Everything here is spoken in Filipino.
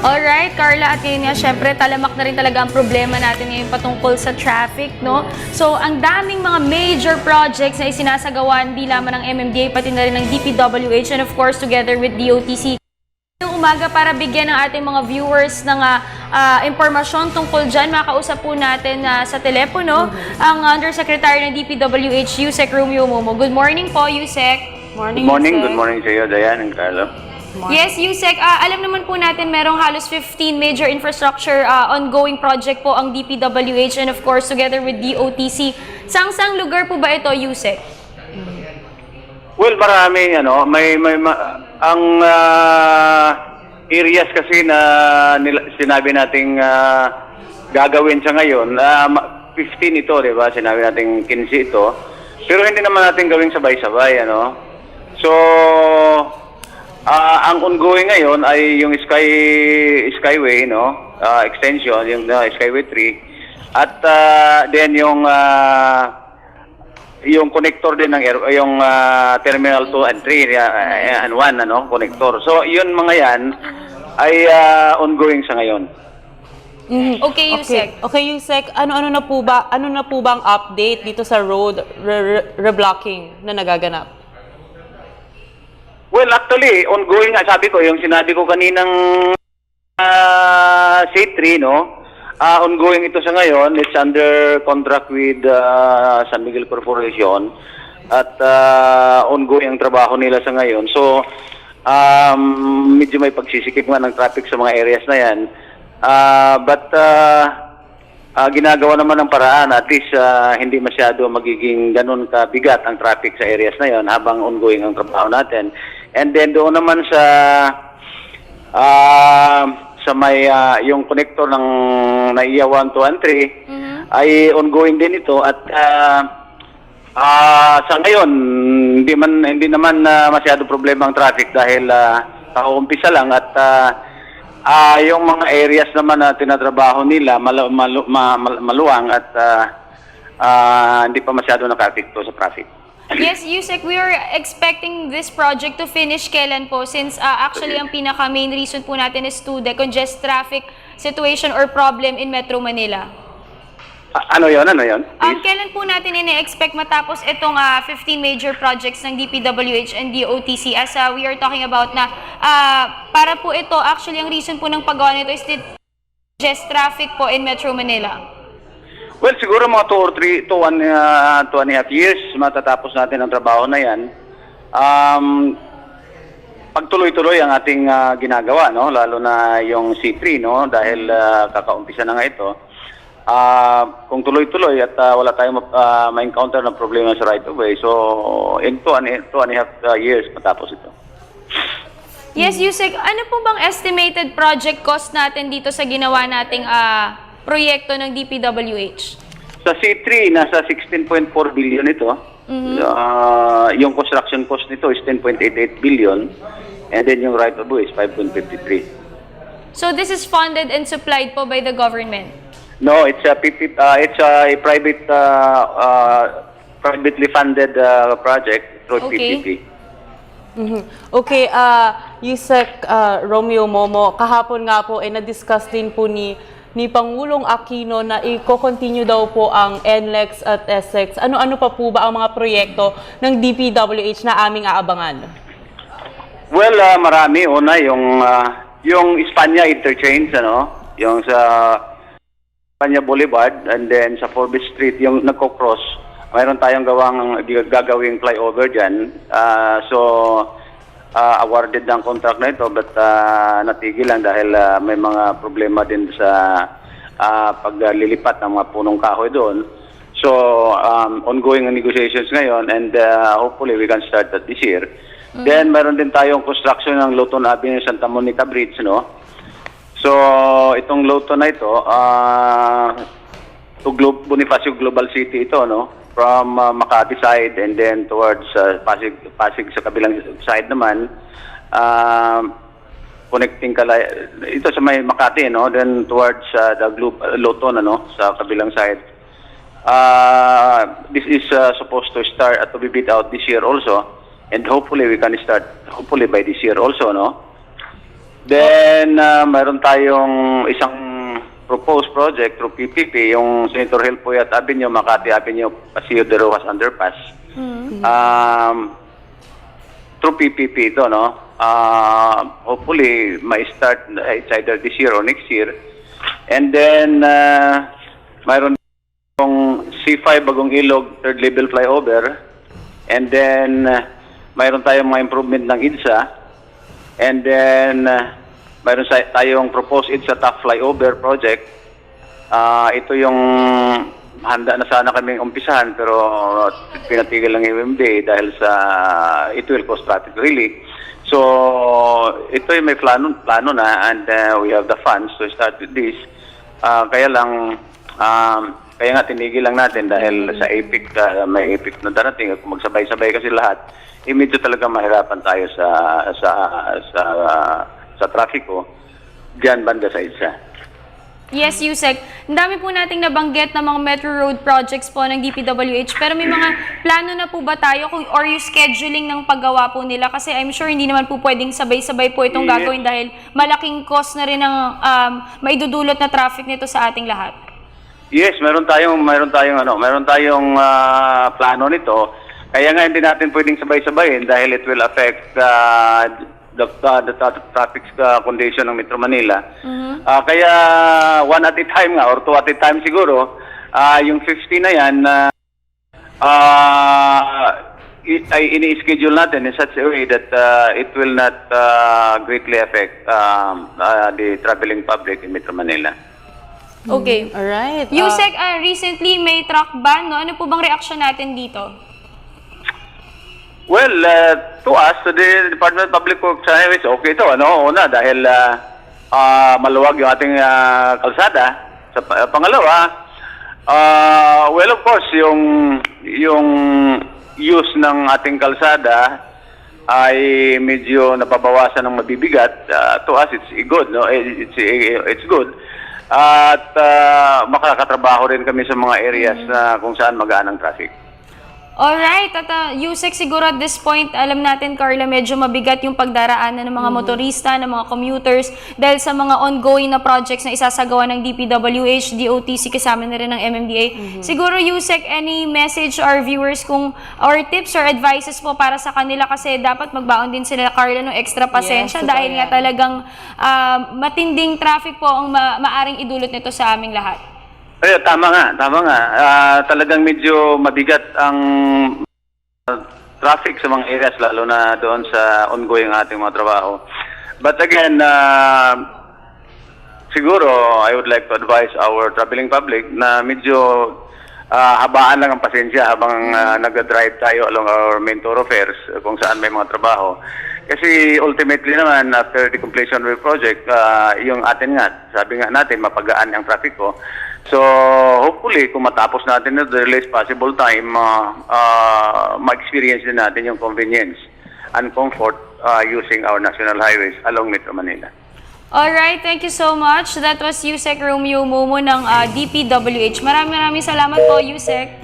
Alright, Carla, at yun nga, syempre, talamak na rin talaga ang problema natin ngayon patungkol sa traffic, no? So, ang daming mga major projects na isinasagawa, hindi lamang ng MMDA, pati na rin ng DPWH, and of course, together with DOTC. Umaga para bigyan ng ating mga viewers ng impormasyon tungkol dyan. Makausap po natin sa telepono ang Undersecretary ng DPWH, Yusek Romeo Momo. Good morning po, Yusek. Good morning sa iyo, Dayan and Carlo. Yes, Yusek, alam naman po natin merong halos 15 major infrastructure ongoing project po ang DPWH and of course together with DOTC. Saang lugar po ba ito, Yusek? Well, marami, ang areas kasi na sinabi nating gagawin sa ngayon, 15 ito, di ba? Sinabi nating 15 ito. Pero hindi naman natin gawing sabay-sabay, ano? So, ang ongoing ngayon ay yung Skyway, no? Extension, yung Skyway 3. At then yung connector din ng yung Terminal 2 and 3 and 1, ano, connector. So, yun mga yan ay ongoing sa ngayon. Okay, Yusek. Okay, Yusek, ano na po ba ang update dito sa road reblocking na nagaganap? Well, actually, ongoing nga, sabi ko, yung sinabi ko kaninang C3, no? Ongoing ito sa ngayon. It's under contract with San Miguel Corporation at ongoing ang trabaho nila sa ngayon. So, medyo may pagsisikip nga ng traffic sa mga areas na yan. But ginagawa naman ng paraan, at least hindi masyado magiging ganun kabigat ang traffic sa areas na yon habang ongoing ang trabaho natin. And then doon naman sa may yung connector ng NAIA 1, 2, and 3 ay ongoing din ito at sa ngayon hindi naman masyado problema ang traffic dahil pauumpisa lang at yung mga areas naman na tinatrabaho nila maluwang at hindi pa masyado nakapekto sa traffic. Yes, Yusek, we are expecting this project to finish kailan po since actually ang pinaka-main reason po natin is to decongest traffic situation or problem in Metro Manila. Ano yon? Kailan po natin ine-expect matapos itong 15 major projects ng DPWH and DOTC as we are talking about na para po ito, actually ang reason po ng paggawa nito is to decongest traffic po in Metro Manila? Well, siguro mga 2 and a half years matatapos natin ang trabaho na yan. Pagtuloy-tuloy ang ating ginagawa, no? Lalo na yung C3, no? Dahil kakaumpisa na nga ito. Kung tuloy-tuloy at wala tayong ma-encounter ng problema sa right-of-way, so in 2 and a half years matapos ito. Yes, Yusek, ano po bang estimated project cost natin dito sa ginawa nating proyekto ng DPWH? Sa C3, nasa 16.4 billion ito. Yung construction cost nito is 10.88 billion. And then yung right-of-way is 5.53. So this is funded and supplied po by the government? No, it's a private, privately funded project through PPP. Okay, Yusek Romeo Momo, kahapon nga po na-discuss din po ni Pangulong Aquino na i-continue daw po ang NLEX at SX. Ano-ano pa po ba ang mga proyekto ng DPWH na aming aabangan? Well, marami. Una, yung Espanya interchange, ano? Yung sa Espanya Boulevard and then sa Forbes Street, yung nagko-cross. Mayroon tayong gagawing flyover dyan. Awarded ng contract na ito but natigil lang dahil may mga problema din sa paglilipat ng mga punong kahoy doon. So, ongoing ang negotiations ngayon and hopefully we can start that this year. Then, meron din tayong construction ng Luton Avenue Santa Monica Bridge, no? So, itong Luton na ito, Bonifacio Global City ito, no? From Makati side and then towards Pasig sa kabilang side naman, connecting ito sa may Makati, no? Then towards the Luton, ano, sa kabilang side. This is supposed to start to be bid out this year also, and hopefully we can start by this year also, no? Then, mayroon tayong isang proposed project through PPP, yung Senator Hill Puyat Avenue, Makati Avenue, Paseo de Rojas Underpass. Through PPP ito, no? Hopefully, may start, it's either this year or next year. And then, mayroon yung C5 Bagong Ilog, third level flyover. And then, mayroon tayong mga improvement ng EDSA. And then, mayroon tayong proposed EDSA TAF flyover project. Ito yung handa na sana kaming umpisahan pero pinatigil lang yung MMDA dahil sa it will cause traffic really. So, ito yung may plano na and we have the funds to start with this. Kaya lang, kaya nga tinigil lang natin dahil sa APIC, may APIC na darating. Kung magsabay-sabay kasi lahat, medyo talaga mahirapan tayo sa trafiko diyan banda sa EDSA. Yes, Yusek. Ang dami po nating nabanggit na mga Metro Road projects po ng DPWH. Pero may mga plano na po ba tayo or yung scheduling ng paggawa po nila? Kasi I'm sure hindi naman po pwedeng sabay-sabay po itong gagawin dahil malaking cost na rin ang maidudulot na traffic nito sa ating lahat. Yes, meron tayong plano nito. Kaya nga hindi natin pwedeng sabay-sabayin dahil it will affect the traffic condition ng Metro Manila. Kaya one at a time nga or two at a time siguro, yung 50 na yan ay ini-schedule natin in such a way that it will not greatly affect the traveling public in Metro Manila. Okay. Alright. Yusek, recently may truck ban, no? Ano po bang reaction natin dito? Well, to us, to the Department of Public Works and Highways, okay ito, una, dahil maluwag yung ating kalsada. Sa pangalawa, well, of course, yung use ng ating kalsada ay medyo napabawasan ng mabibigat. To us, it's good, no? It's good. At makakatrabaho rin kami sa mga areas na kung saan magaan ang traffic. Alright, at Yusek, siguro at this point, alam natin, Carla, medyo mabigat yung pagdaraanan ng mga motorista, ng mga commuters, dahil sa mga ongoing na projects na isasagawa ng DPWH, DOTC, kasama na rin ng MMDA. Siguro, Yusek, any message or viewers or tips or advices po para sa kanila kasi dapat magbaon din sila, Carla, ng extra pasensya dahil nga talagang matinding traffic po ang maaring idulot nito sa aming lahat. Tama nga. Talagang medyo mabigat ang traffic sa mga areas, lalo na doon sa ongoing ating mga trabaho. But again, siguro, I would like to advise our traveling public na medyo habaan lang ang pasensya habang nag-drive tayo along our main thoroughfares kung saan may mga trabaho. Kasi ultimately naman, after the completion of the project, yung atin nga, sabi nga natin, mapagaan ang traffic ko. So, hopefully, kung matapos natin at the earliest possible time, ma-experience din natin yung convenience and comfort using our national highways along Metro Manila. Alright, thank you so much. That was Yusek Romeo Momo ng DPWH. Maraming salamat po, Yusek.